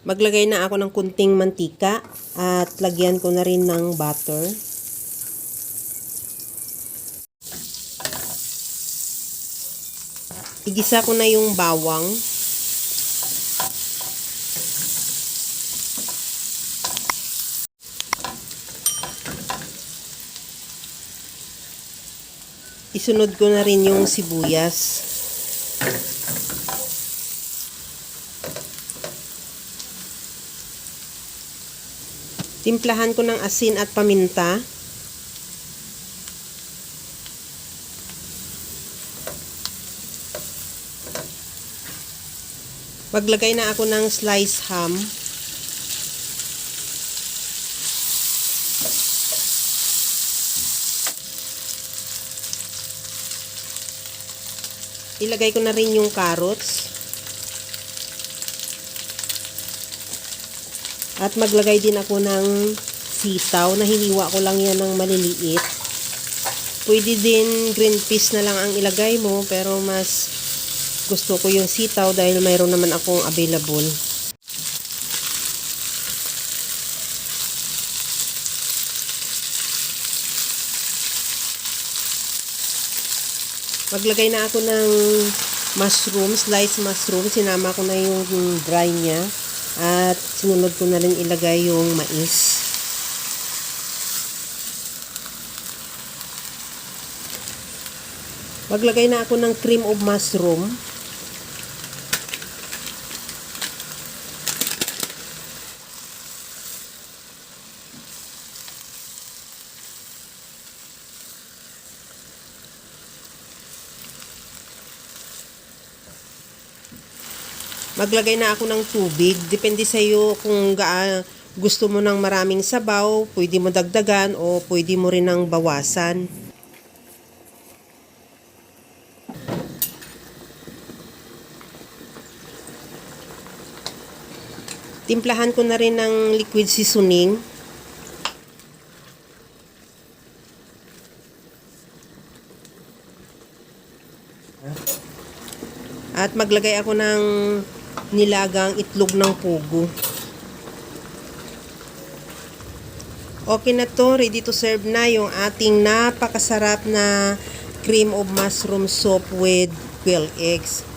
Maglagay na ako ng kunting mantika at lagyan ko na rin ng butter. Igisa ko na yung bawang. Isunod ko na rin yung sibuyas. Timplahan ko ng asin at paminta. Maglagay na ako ng sliced ham. Ilagay ko na rin yung carrots. At maglagay din ako ng sitaw na hiniwa ko lang yan ng maliliit. Pwede din green peas na lang ang ilagay mo, pero mas gusto ko yung sitaw dahil mayroon naman akong available. Maglagay na ako ng mushroom, sliced mushroom. Sinama ko na yung dry niya. At sinunod ko na rin ilagay yung mais. Maglagay na ako ng cream of mushroom. Maglagay na ako ng tubig. Depende sa iyo kung gusto mo ng maraming sabaw, pwede mo dagdagan o pwede mo rin ng bawasan. Timplahan ko na rin ng liquid seasoning. At maglagay ako ng nilagang itlog ng pugo. Okay na to, ready to serve na yung ating napakasarap na cream of mushroom soup with quail eggs.